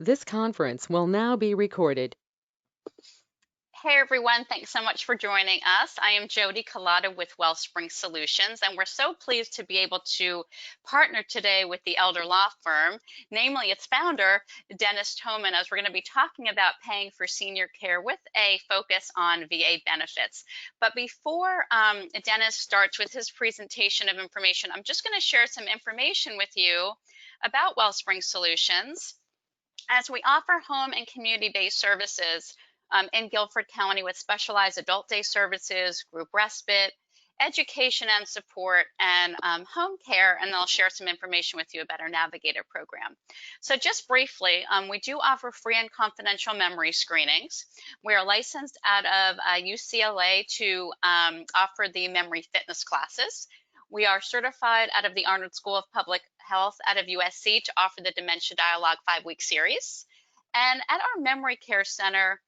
This conference will now be recorded. Hey everyone, thanks so much for joining us. I am Jody Collada with Wellspring Solutions, and we're so pleased to be able to partner today with the Elder Law Firm, namely its founder, Dennis Toman, as we're going to be talking about paying for senior care with a focus on VA benefits. But before Dennis starts with his presentation of information, I'm just going to share some information with you about Wellspring Solutions, as we offer home and community-based services in Guilford County with specialized adult day services, group respite, education and support, and home care. And I'll share some information with you about our Navigator program. So just briefly, we do offer free and confidential memory screenings. We are licensed out of UCLA to offer the memory fitness classes. We are certified out of the Arnold School of Public Health out of USC to offer the Dementia Dialogue 5-week series. And at our Memory Care Center,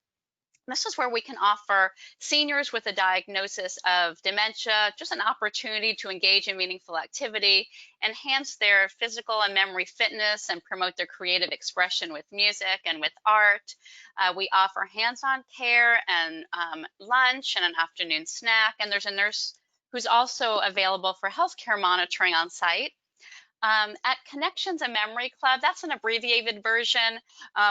this is where we can offer seniors with a diagnosis of dementia just an opportunity to engage in meaningful activity, enhance their physical and memory fitness, and promote their creative expression with music and with art. We offer hands-on care and lunch and an afternoon snack, and there's a nurse who's also available for healthcare monitoring on site. At Connections and Memory Club, that's an abbreviated version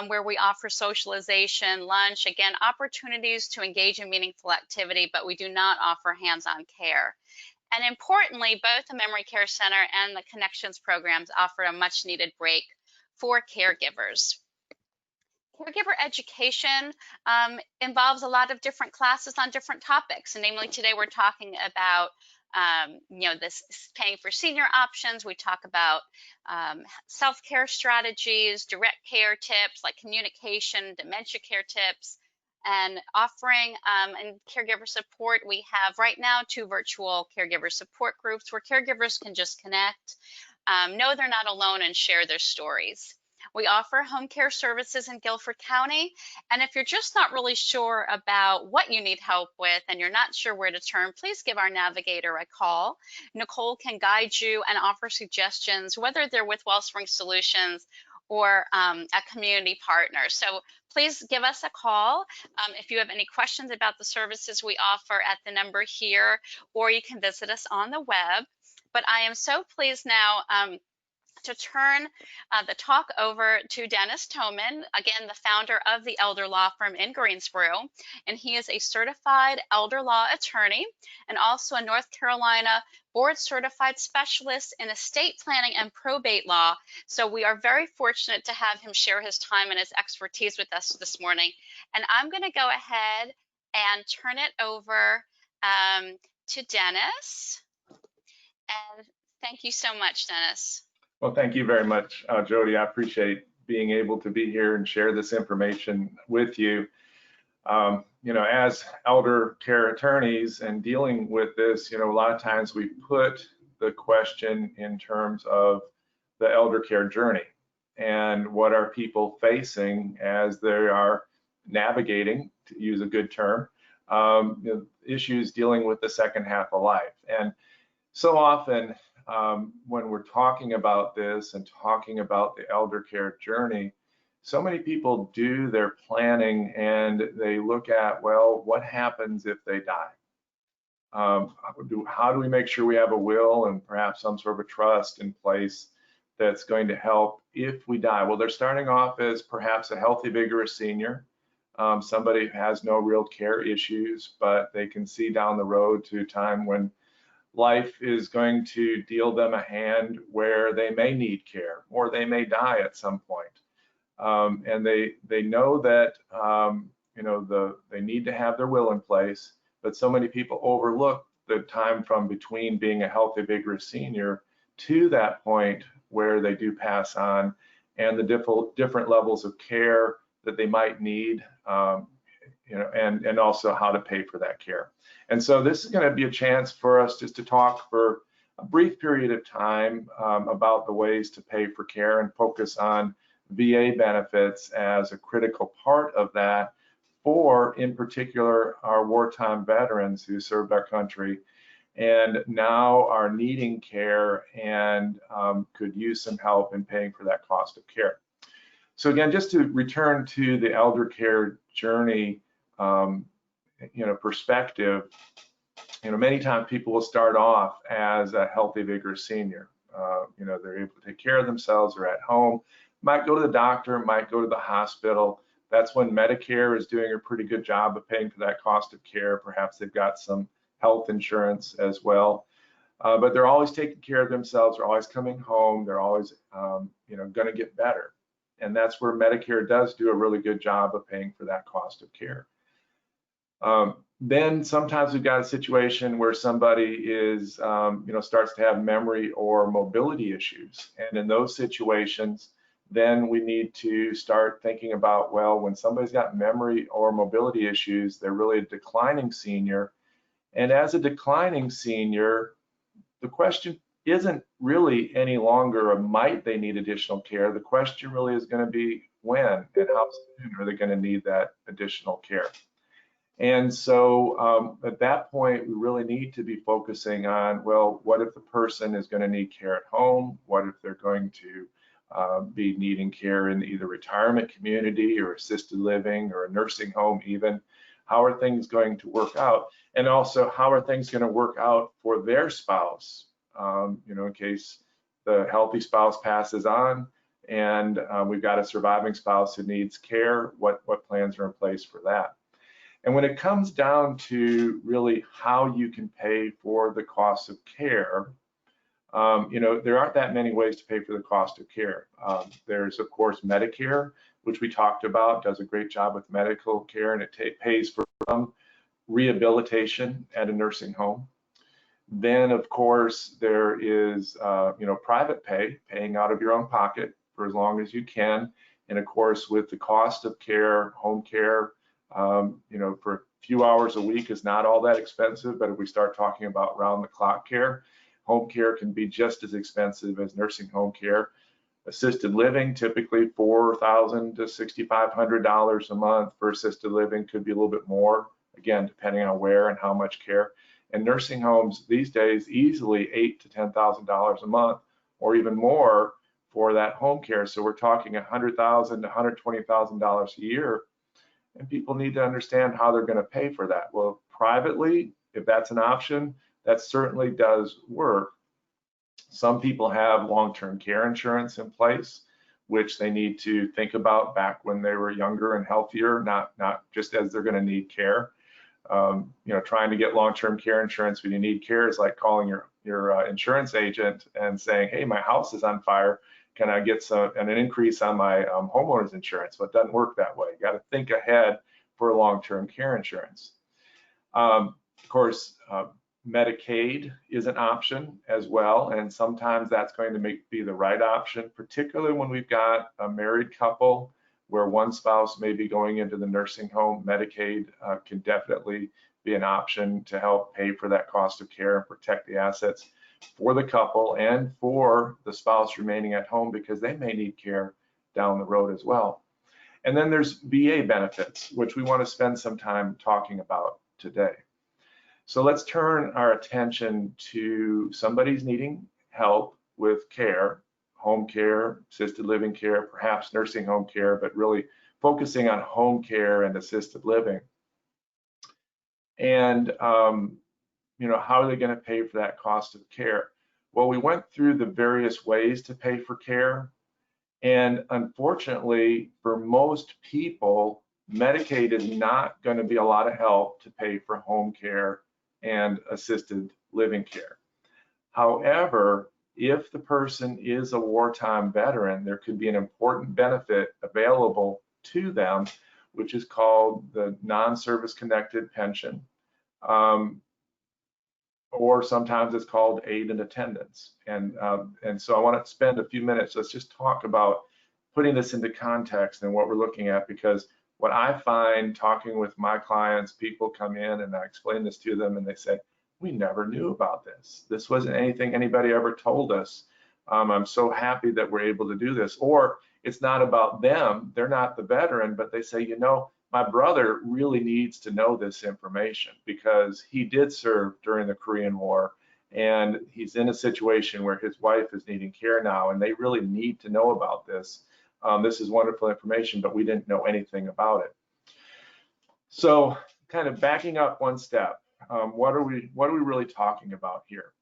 where we offer socialization, lunch, again, opportunities to engage in meaningful activity, but we do not offer hands-on care. And importantly, both the Memory Care Center and the Connections programs offer a much needed break for caregivers. Caregiver education involves a lot of different classes on different topics, and namely today we're talking about this paying for senior options. We talk about self-care strategies, direct care tips like communication, dementia care tips, and offering and caregiver support. We have right now 2 virtual caregiver support groups where caregivers can just connect, know they're not alone, and share their stories. We offer home care services in Guilford County, and if you're just not really sure about what you need help with and you're not sure where to turn, please give our navigator a call. Nicole can guide you and offer suggestions, whether they're with Wellspring Solutions or a community partner. So please give us a call if you have any questions about the services we offer at the number here, or you can visit us on the web. But I am so pleased now to turn the talk over to Dennis Toman, again, the founder of the Elder Law Firm in Greensboro, and he is a certified elder law attorney and also a North Carolina board certified specialist in estate planning and probate law. So we are very fortunate to have him share his time and his expertise with us this morning. And I'm going to go ahead and turn it over to Dennis. And thank you so much, Dennis. Well, thank you very much, Jody. I appreciate being able to be here and share this information with you. As elder care attorneys and dealing with this, a lot of times we put the question in terms of the elder care journey and what are people facing as they are navigating, to use a good term, issues dealing with the second half of life. And so often, when we're talking about this and talking about the elder care journey, so many people do their planning and they look at, well, what happens if they die? How do we make sure we have a will and perhaps some sort of a trust in place that's going to help if we die? Well, they're starting off as perhaps a healthy, vigorous senior, somebody who has no real care issues, but they can see down the road to a time when life is going to deal them a hand where they may need care or they may die at some point. And they know that they need to have their will in place, but so many people overlook the time from between being a healthy, vigorous senior to that point where they do pass on, and the different levels of care that they might need, and also how to pay for that care. And so this is going to be a chance for us just to talk for a brief period of time about the ways to pay for care and focus on VA benefits as a critical part of that for, in particular, our wartime veterans who served our country and now are needing care and could use some help in paying for that cost of care. So again, just to return to the elder care journey, perspective, many times people will start off as a healthy, vigorous senior. They're able to take care of themselves, they're at home, might go to the doctor, might go to the hospital. That's when Medicare is doing a pretty good job of paying for that cost of care. Perhaps they've got some health insurance as well. But they're always taking care of themselves, they're always coming home, they're always going to get better. And that's where Medicare does do a really good job of paying for that cost of care. Then sometimes we've got a situation where somebody is, starts to have memory or mobility issues. And in those situations, then we need to start thinking about, well, when somebody's got memory or mobility issues, they're really a declining senior. And as a declining senior, the question isn't really any longer a might they need additional care. The question really is going to be when and how soon are they going to need that additional care. And so at that point, we really need to be focusing on, well, what if the person is going to need care at home? What if they're going to be needing care in either retirement community or assisted living or a nursing home even? How are things going to work out? And also, how are things going to work out for their spouse? In case the healthy spouse passes on and we've got a surviving spouse who needs care, what plans are in place for that? And when it comes down to really how you can pay for the cost of care, there aren't that many ways to pay for the cost of care. There's, of course, Medicare, which we talked about, does a great job with medical care, and it pays for some rehabilitation at a nursing home. Then, of course, there is, private pay, paying out of your own pocket for as long as you can. And of course, with the cost of care, home care, for a few hours a week is not all that expensive, but if we start talking about round-the-clock care, home care can be just as expensive as nursing home care. Assisted living, typically $4,000 to $6,500 a month for assisted living, could be a little bit more, again, depending on where and how much care. And nursing homes these days, easily $8,000 to $10,000 a month, or even more for that home care. So we're talking $100,000 to $120,000 a year. And people need to understand how they're going to pay for that. Well, privately, if that's an option, that certainly does work. Some people have long-term care insurance in place, which they need to think about back when they were younger and healthier, not just as they're going to need care. Trying to get long-term care insurance when you need care is like calling your insurance agent and saying, hey, my house is on fire. Can I get an increase on my homeowner's insurance? Well, it doesn't work that way. You got to think ahead for long-term care insurance. Of course, Medicaid is an option as well, and sometimes that's going to be the right option, particularly when we've got a married couple where one spouse may be going into the nursing home. Medicaid can definitely be an option to help pay for that cost of care and protect the assets for the couple and for the spouse remaining at home, because they may need care down the road as well. And then there's VA benefits, which we want to spend some time talking about today. So let's turn our attention to somebody's needing help with care, home care, assisted living care, perhaps nursing home care, but really focusing on home care and assisted living. And how are they going to pay for that cost of care? Well, we went through the various ways to pay for care. And unfortunately, for most people, Medicaid is not going to be a lot of help to pay for home care and assisted living care. However, if the person is a wartime veteran, there could be an important benefit available to them, which is called the non-service connected pension. Or sometimes it's called aid and attendance. And so I want to spend a few minutes, let's just talk about putting this into context and what we're looking at, because what I find talking with my clients, people come in and I explain this to them and they say, we never knew about this. This wasn't anything anybody ever told us. I'm so happy that we're able to do this. Or it's not about them, they're not the veteran, but they say, my brother really needs to know this information because he did serve during the Korean War and he's in a situation where his wife is needing care now and they really need to know about this. This is wonderful information, but we didn't know anything about it. So kind of backing up one step, what are we really talking about here?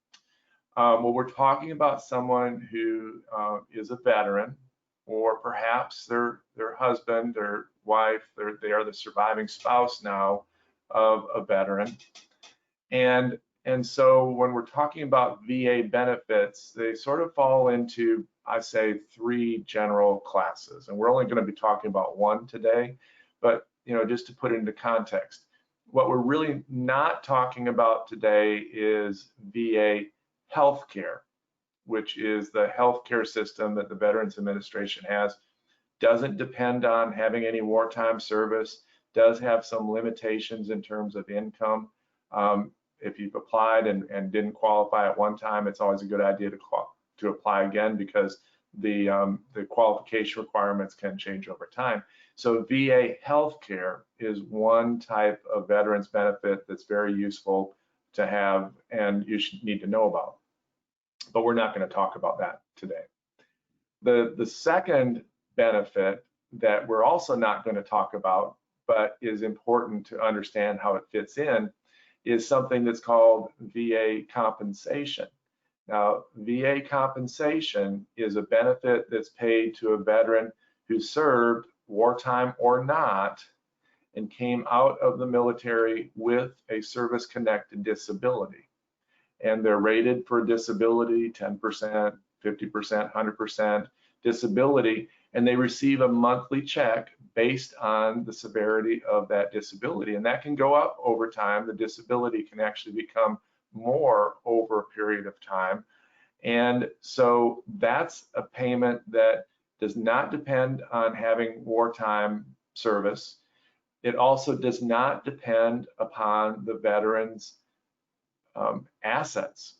Well, we're talking about someone who is a veteran, or perhaps their husband or wife, they are the surviving spouse now of a veteran. And so when we're talking about VA benefits, they sort of fall into, I say, 3 general classes. And we're only going to be talking about one today, but just to put it into context, what we're really not talking about today is VA healthcare, which is the healthcare system that the Veterans Administration has. Doesn't depend on having any wartime service, does have some limitations in terms of income. If you've applied and didn't qualify at one time, it's always a good idea to apply again, because the qualification requirements can change over time. So VA healthcare is one type of veterans benefit that's very useful to have and you should need to know about. But we're not going to talk about that today. The second benefit that we're also not going to talk about, but is important to understand how it fits in, is something that's called VA compensation. Now, VA compensation is a benefit that's paid to a veteran who served, wartime or not, and came out of the military with a service-connected disability. And they're rated for disability, 10%, 50%, 100% disability, and they receive a monthly check based on the severity of that disability. And that can go up over time. The disability can actually become more over a period of time. And so that's a payment that does not depend on having wartime service. It also does not depend upon the veteran's assets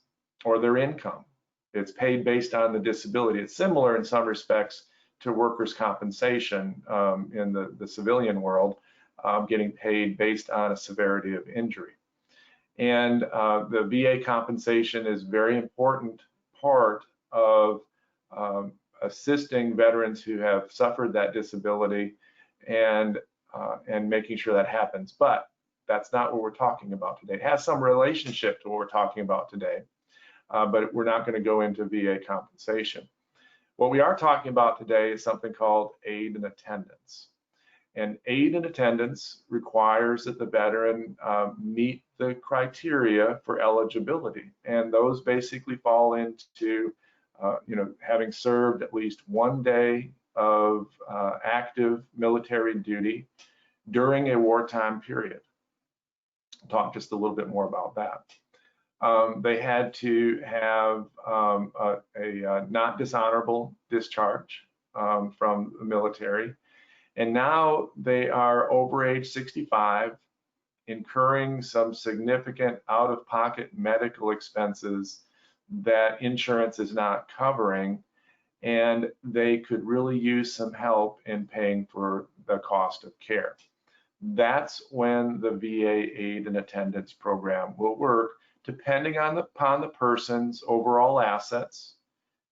or their income. It's paid based on the disability. It's similar in some respects to workers' compensation in the civilian world, getting paid based on a severity of injury. And the VA compensation is a very important part of assisting veterans who have suffered that disability and making sure that happens. But that's not what we're talking about today. It has some relationship to what we're talking about today, but we're not going to go into VA compensation. What we are talking about today is something called aid and attendance. And aid and attendance requires that the veteran meet the criteria for eligibility. And those basically fall into, having served at least 1 day of active military duty during a wartime period. I'll talk just a little bit more about that. They had to have a not dishonorable discharge from the military. And now they are over age 65, incurring some significant out-of-pocket medical expenses that insurance is not covering, and they could really use some help in paying for the cost of care. That's when the VA aid and attendance program will work, depending upon the person's overall assets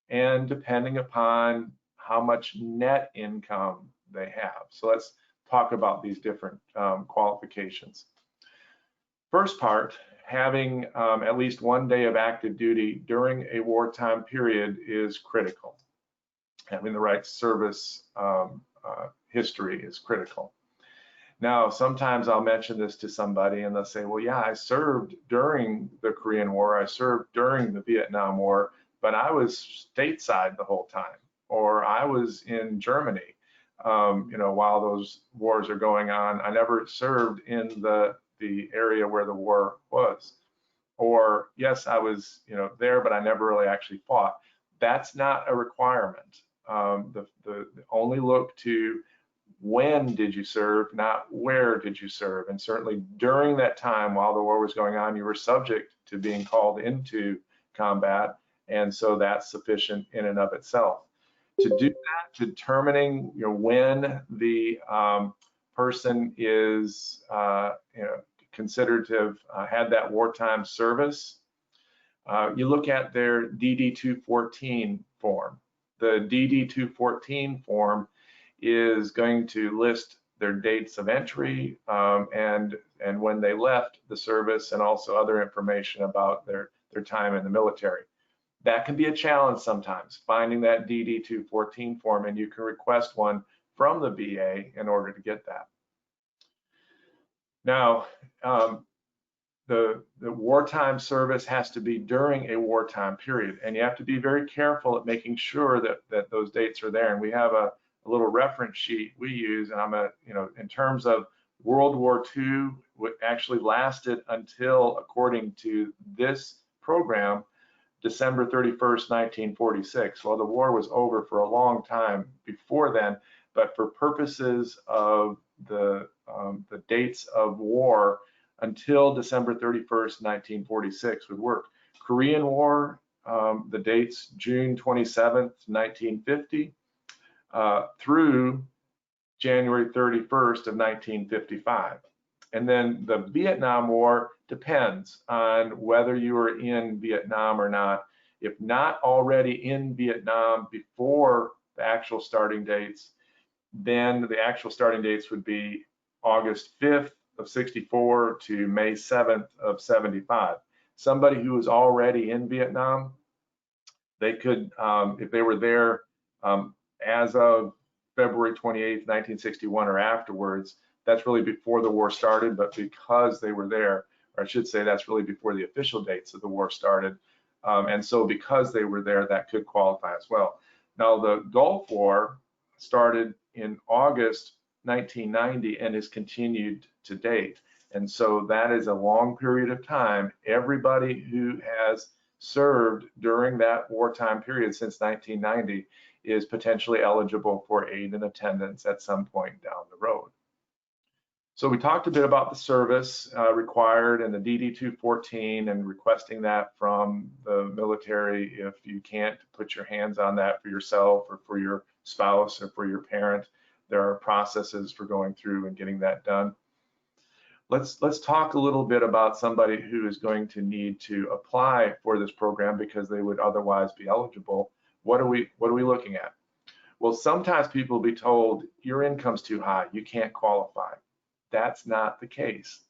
and depending upon how much net income they have. So let's talk about these different qualifications. First part, having at least 1 day of active duty during a wartime period is critical. Having the right service history is critical. Now, sometimes I'll mention this to somebody and they'll say, well, yeah, I served during the Korean War, I served during the Vietnam War, but I was stateside the whole time, or I was in Germany, while those wars are going on. I never served in the area where the war was. Or yes, I was, there, but I never really actually fought. That's not a requirement. Only look to when did you serve, not where did you serve. And certainly during that time while the war was going on, you were subject to being called into combat. And so that's sufficient in and of itself. To do that, determining when the person is considered to have had that wartime service, you look at their DD-214 form. The DD-214 form is going to list their dates of entry and when they left the service, and also other information about their time in the military. That can be a challenge sometimes, finding that DD-214 form, and you can request one from the VA in order to get that. Now, the wartime service has to be during a wartime period, and you have to be very careful at making sure that those dates are there. And we have a little reference sheet we use, and in terms of World War II, what actually lasted until, according to this program, December 31st, 1946. Well, the war was over for a long time before then, but for purposes of the dates of war, until December 31st, 1946 would work. Korean War, the dates June 27th, 1950 through January 31st of 1955. And then the Vietnam War depends on whether you are in Vietnam or not. If not already in Vietnam before the actual starting dates, then the actual starting dates would be August 5th of 64 to May 7th of 75. Somebody who was already in Vietnam, they could, if they were there as of February 28th, 1961 or afterwards, that's really before the war started, but because they were there, or I should say that's really before the official dates of the war started. And so because they were there, that could qualify as well. Now, the Gulf War started in August 1990 and is continued to date. And so that is a long period of time. Everybody who has served during that wartime period since 1990 is potentially eligible for aid and attendance at some point down the road. So we talked a bit about the service required and the DD-214 and requesting that from the military if you can't put your hands on that for yourself or for your spouse or for your parent. There are processes for going through and getting that done. Let's talk a little bit about somebody who is going to need to apply for this program because they would otherwise be eligible. What are we looking at? Well, sometimes people will be told your income's too high, you can't qualify. That's not the case.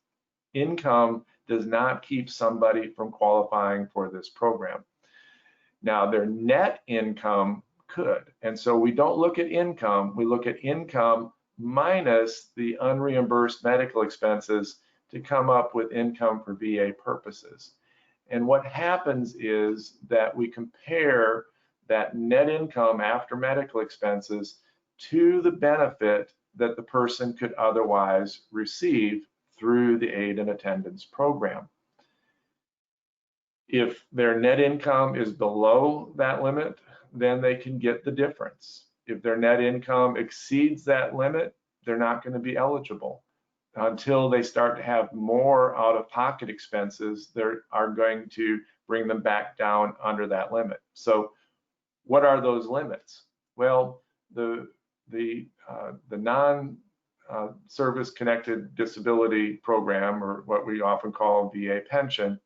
Income does not keep somebody from qualifying for this program. Now, their net income could. And so we don't look at income, we look at income minus the unreimbursed medical expenses to come up with income for VA purposes. And what happens is that we compare that net income after medical expenses to the benefit that the person could otherwise receive through the aid and attendance program. If their net income is below that limit, then they can get the difference. If their net income exceeds that limit, they're not going to be eligible. Until they start to have more out-of-pocket expenses, they are going to bring them back down under that limit. So what are those limits? Well, the non-service connected disability program, or what we often call VA pension,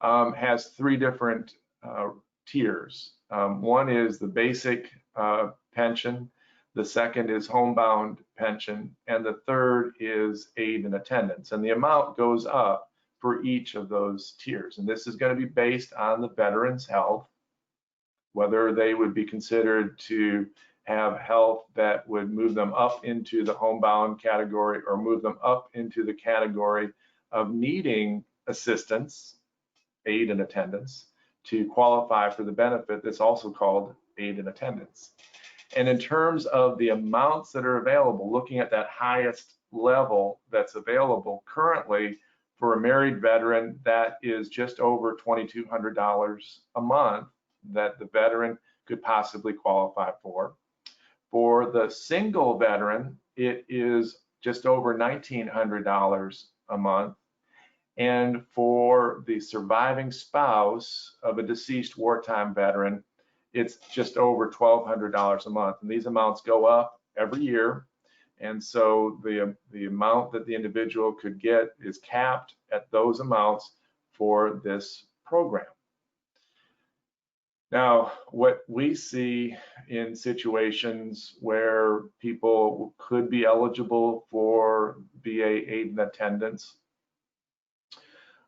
has three different tiers. One is the basic pension, the second is homebound pension, and the third is aid and attendance. And the amount goes up for each of those tiers. And this is going to be based on the veteran's health, whether they would be considered to have health that would move them up into the homebound category or move them up into the category of needing assistance, aid and attendance, to qualify for the benefit that's also called aid and attendance. And in terms of the amounts that are available, looking at that highest level that's available currently for a married veteran, that is just over $2,200 a month that the veteran could possibly qualify for. For the single veteran, it is just over $1,900 a month. And for the surviving spouse of a deceased wartime veteran, it's just over $1,200 a month. And these amounts go up every year. And so the amount that the individual could get is capped at those amounts for this program. Now, what we see in situations where people could be eligible for VA aid and attendance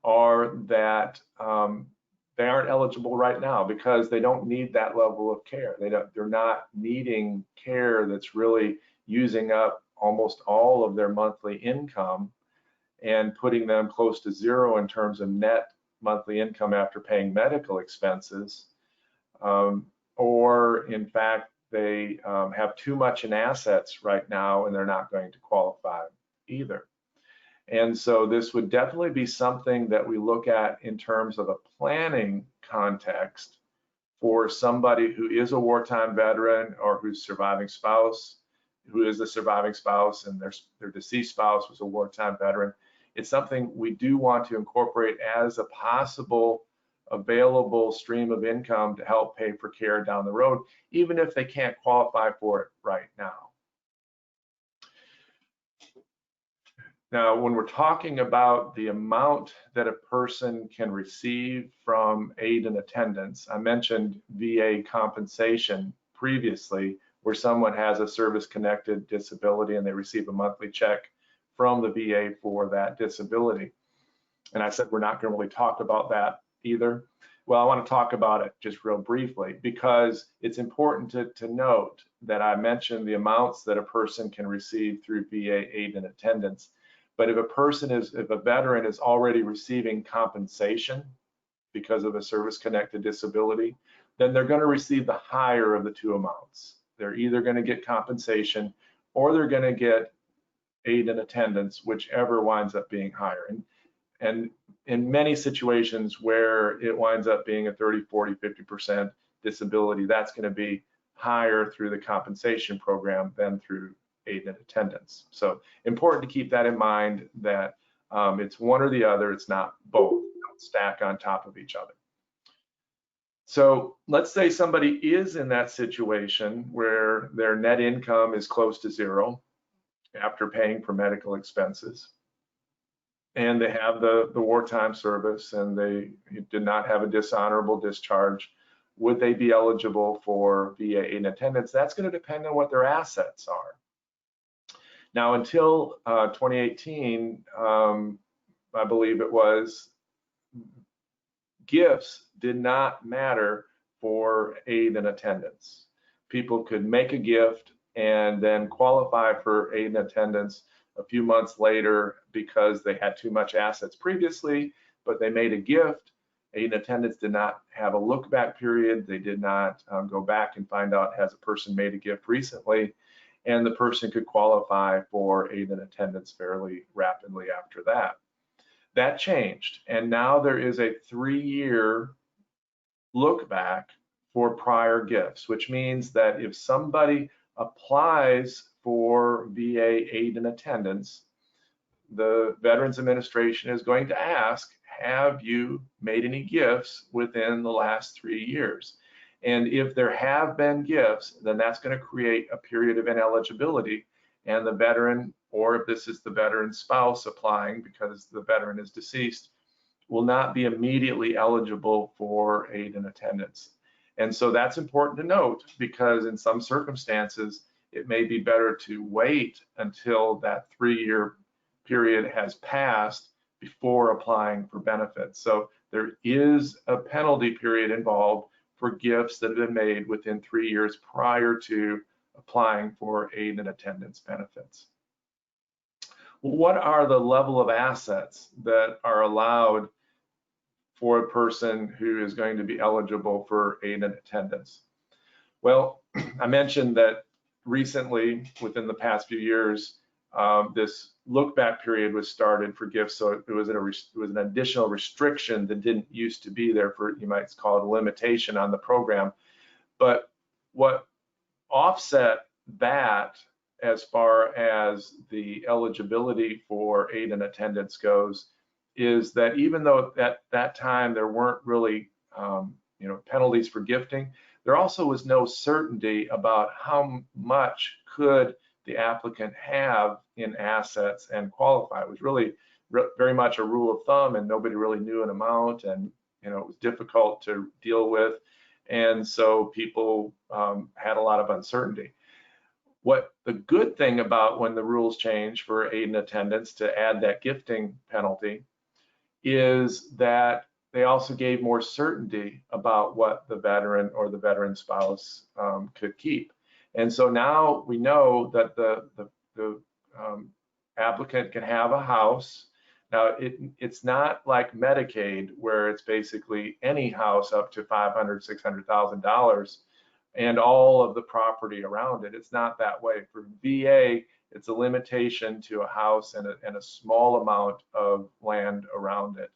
are that they aren't eligible right now because they don't need that level of care. They're not needing care that's really using up almost all of their monthly income and putting them close to zero in terms of net monthly income after paying medical expenses. Or in fact, they have too much in assets right now and they're not going to qualify either. And so this would definitely be something that we look at in terms of a planning context for somebody who is a wartime veteran or whose surviving spouse, who is the surviving spouse and their deceased spouse was a wartime veteran. It's something we do want to incorporate as a possible available stream of income to help pay for care down the road, even if they can't qualify for it right now. Now, when we're talking about the amount that a person can receive from aid and attendance, I mentioned VA compensation previously, where someone has a service-connected disability and they receive a monthly check from the VA for that disability. And I said we're not going to really talk about that either. Well, I want to talk about it just real briefly because it's important to note that I mentioned the amounts that a person can receive through VA aid and attendance. But if a veteran is already receiving compensation because of a service-connected disability, then they're going to receive the higher of the two amounts. They're either going to get compensation or they're going to get aid and attendance, whichever winds up being higher. And in many situations where it winds up being a 30, 40, 50% disability, that's going to be higher through the compensation program than through aid and attendance. So important to keep that in mind that it's one or the other, it's not both. Don't stack on top of each other. So let's say somebody is in that situation where their net income is close to zero after paying for medical expenses, and they have the wartime service and they did not have a dishonorable discharge. Would they be eligible for VA aid and attendance? That's going to depend on what their assets are. Now, until 2018, I believe it was, gifts did not matter for aid and attendance. People could make a gift and then qualify for aid and attendance a few months later because they had too much assets previously, but they made a gift. Aid and attendance did not have a look back period. They did not go back and find out, has a person made a gift recently? And the person could qualify for aid and attendance fairly rapidly after that. That changed, and now there is a 3-year look back for prior gifts, which means that if somebody applies for VA aid and attendance, the Veterans Administration is going to ask, have you made any gifts within the last 3 years? And if there have been gifts, then that's going to create a period of ineligibility, and the veteran, or if this is the veteran's spouse applying because the veteran is deceased, will not be immediately eligible for aid and attendance. And so that's important to note because in some circumstances, it may be better to wait until that 3-year period has passed before applying for benefits. So there is a penalty period involved for gifts that have been made within 3 years prior to applying for aid and attendance benefits. What are the level of assets that are allowed for a person who is going to be eligible for aid and attendance? Well, I mentioned that recently, within the past few years, this look back period was started for gifts. So it was an additional restriction that didn't used to be there for, you might call it a limitation on the program. But what offset that as far as the eligibility for aid and attendance goes is that even though at that time there weren't really penalties for gifting, there also was no certainty about how much could the applicant have in assets and qualify. It was really very much a rule of thumb, and nobody really knew an amount, and it was difficult to deal with. And so people had a lot of uncertainty. What the good thing about when the rules change for aid and attendance to add that gifting penalty is that they also gave more certainty about what the veteran or the veteran spouse could keep. And so now we know that the applicant can have a house. Now it's not like Medicaid where it's basically any house up to $500,000, $600,000 and all of the property around it. It's not that way. For VA, it's a limitation to a house and a small amount of land around it.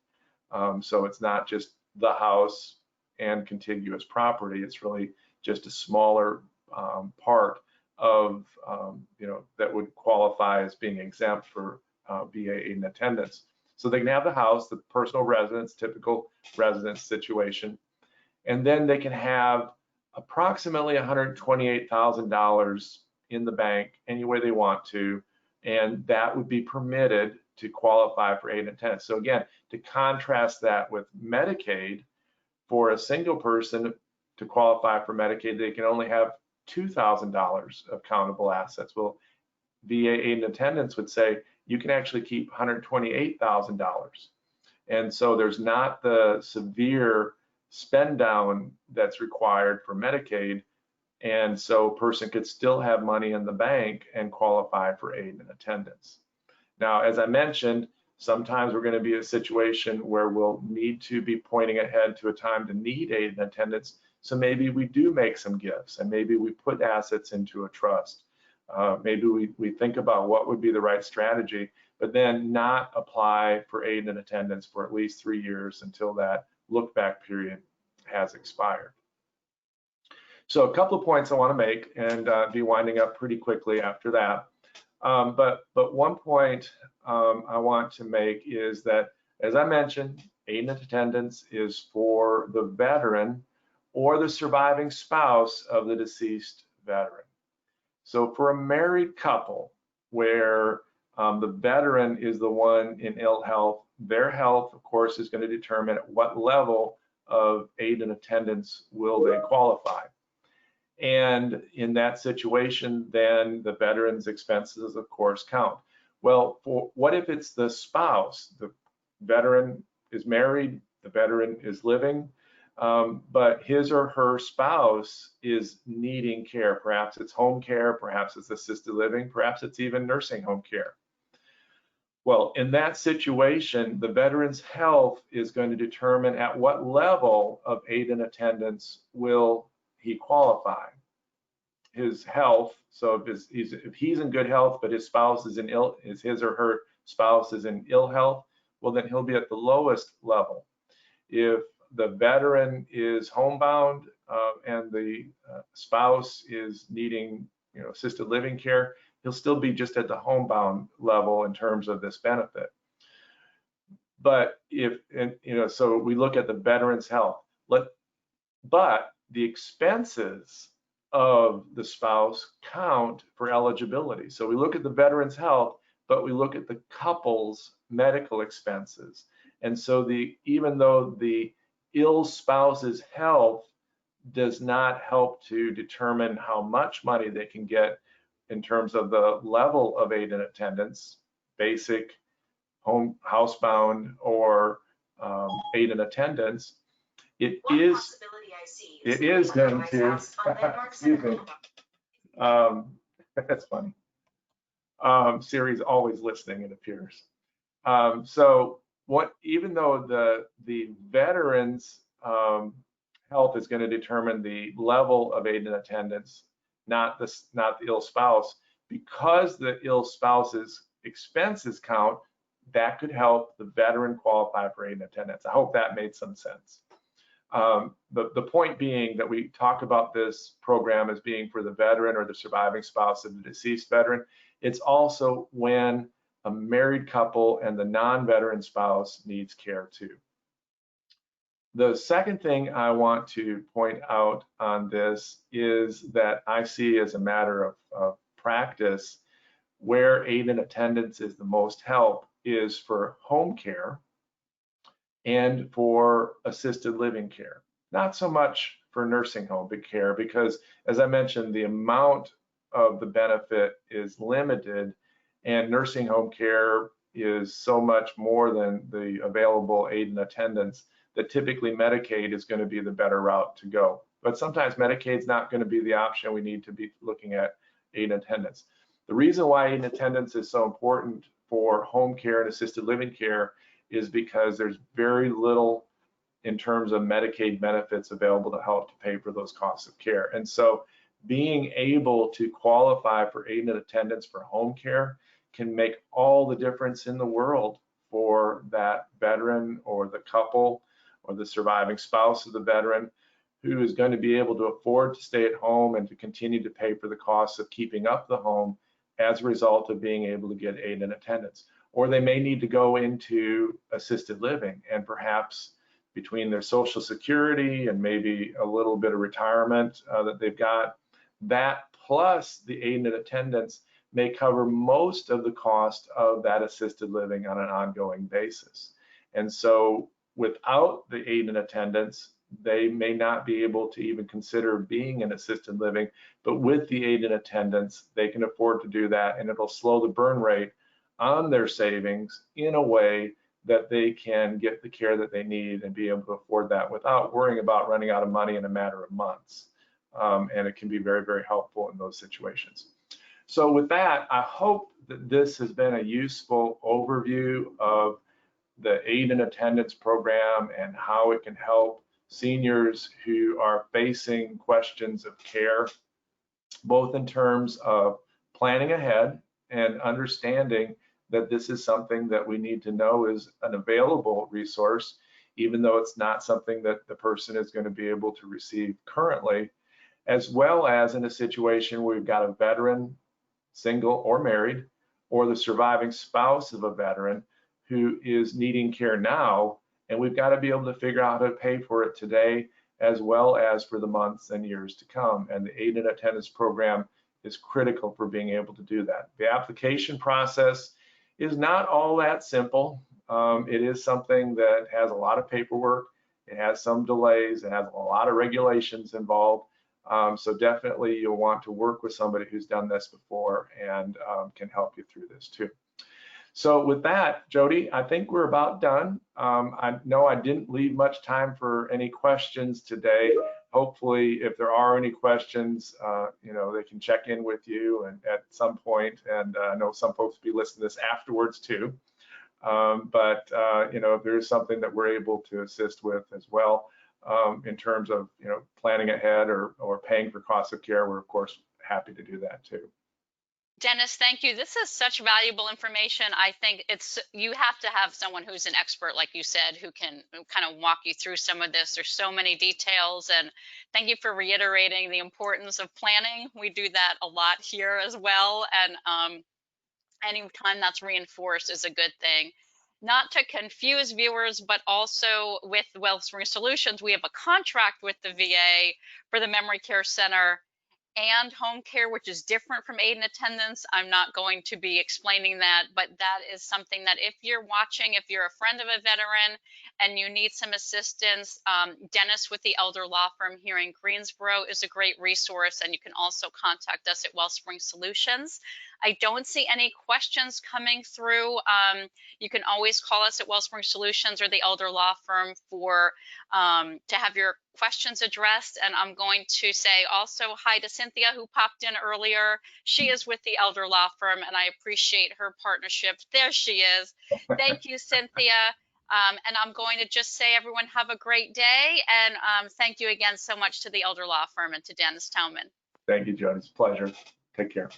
So it's not just the house and contiguous property. It's really just a smaller part of, that would qualify as being exempt for VA aid and attendance. So they can have the house, the personal residence, typical residence situation, and then they can have approximately $128,000 in the bank any way they want to, and that would be permitted to qualify for aid and attendance. So again, to contrast that with Medicaid, for a single person to qualify for Medicaid, they can only have $2,000 of countable assets. Well, VA aid and attendance would say you can actually keep $128,000. And so there's not the severe spend down that's required for Medicaid, and so a person could still have money in the bank and qualify for aid and attendance. Now, as I mentioned, sometimes we're going to be in a situation where we'll need to be pointing ahead to a time to need aid and attendance, so maybe we do make some gifts, and maybe we put assets into a trust. Maybe we think about what would be the right strategy, but then not apply for aid and attendance for at least 3 years until that look back period has expired. So a couple of points I want to make, and be winding up pretty quickly after that. But one point I want to make is that, as I mentioned, aid and attendance is for the veteran or the surviving spouse of the deceased veteran. So for a married couple where the veteran is the one in ill health, their health, of course, is going to determine at what level of aid and attendance will they qualify. And in that situation, then the veteran's expenses, of course, count. Well, what if it's the spouse? The veteran is married, the veteran is living, but his or her spouse is needing care. Perhaps it's home care, perhaps it's assisted living, perhaps it's even nursing home care. Well, in that situation, the veteran's health is going to determine at what level of aid and attendance will he qualify. His health, so if he's in good health, but his spouse is his or her spouse is in ill health, well, then he'll be at the lowest level. If the veteran is homebound and the spouse is needing, assisted living care, he'll still be just at the homebound level in terms of this benefit. But so we look at the veteran's health, but the expenses of the spouse count for eligibility. So we look at the veteran's health, but we look at the couple's medical expenses. And so even though the ill spouse's health does not help to determine how much money they can get in terms of the level of aid and attendance, basic, home, housebound, or aid and attendance, it is going to, excuse me, that's funny. Siri's always listening, it appears. So even though the veteran's health is going to determine the level of aid and attendance, not the ill spouse, because the ill spouse's expenses count, that could help the veteran qualify for aid and attendance. I hope that made some sense. The point being that we talk about this program as being for the veteran or the surviving spouse of the deceased veteran. It's also when a married couple and the non-veteran spouse needs care too. The second thing I want to point out on this is that I see as a matter of practice where aid and attendance is the most help is for home care and for assisted living care. not so much for nursing home care, because as I mentioned, the amount of the benefit is limited, and nursing home care is so much more than the available aid and attendance that typically Medicaid is going to be the better route to go. But sometimes Medicaid's not going to be the option. We need to be looking at aid and attendance. The reason why aid and attendance is so important for home care and assisted living care is because there's very little in terms of Medicaid benefits available to help to pay for those costs of care. And so being able to qualify for aid and attendance for home care can make all the difference in the world for that veteran or the couple or the surviving spouse of the veteran who is going to be able to afford to stay at home and to continue to pay for the costs of keeping up the home as a result of being able to get aid and attendance. Or they may need to go into assisted living, and perhaps between their Social Security and maybe a little bit of retirement that they've got, that plus the aid and attendance may cover most of the cost of that assisted living on an ongoing basis. And so without the aid and attendance, they may not be able to even consider being in assisted living, but with the aid and attendance, they can afford to do that, and it'll slow the burn rate on their savings in a way that they can get the care that they need and be able to afford that without worrying about running out of money in a matter of months. And it can be very, very helpful in those situations. So with that, I hope that this has been a useful overview of the aid and attendance program and how it can help seniors who are facing questions of care, both in terms of planning ahead and understanding that this is something that we need to know is an available resource, even though it's not something that the person is going to be able to receive currently, as well as in a situation where we've got a veteran, single or married, or the surviving spouse of a veteran who is needing care now, and we've got to be able to figure out how to pay for it today as well as for the months and years to come. And the aid and attendance program is critical for being able to do that. The application process is not all that simple. It is something that has a lot of paperwork. It has some delays. It has a lot of regulations involved. So definitely you'll want to work with somebody who's done this before and can help you through this too. So with that, Jody, I think we're about done. I know I didn't leave much time for any questions today. Hopefully, if there are any questions, you know, they can check in with you and at some point. And I know some folks will be listening to this afterwards too. You know, if there's something that we're able to assist with as well in terms of, you know, planning ahead or paying for costs of care, we're of course happy to do that too. Dennis, thank you. This is such valuable information. I think you have to have someone who's an expert, like you said, who can kind of walk you through some of this. There's so many details, and thank you for reiterating the importance of planning. We do that a lot here as well, and anytime that's reinforced is a good thing. Not to confuse viewers, but also with Wellspring Solutions, we have a contract with the VA for the Memory Care Center and home care, which is different from aid and attendance. I'm not going to be explaining that, but that is something that if you're watching, if you're a friend of a veteran and you need some assistance, Dennis with the Elder Law Firm here in Greensboro is a great resource, and you can also contact us at Wellspring Solutions. I don't see any questions coming through. You can always call us at Wellspring Solutions or the Elder Law Firm for to have your questions addressed. And I'm going to say also hi to Cynthia, who popped in earlier. She is with the Elder Law Firm, and I appreciate her partnership. There she is. Thank you, Cynthia. And I'm going to just say, everyone, have a great day. And thank you again so much to the Elder Law Firm and to Dennis Toman. Thank you, Joan. It's a pleasure. Take care.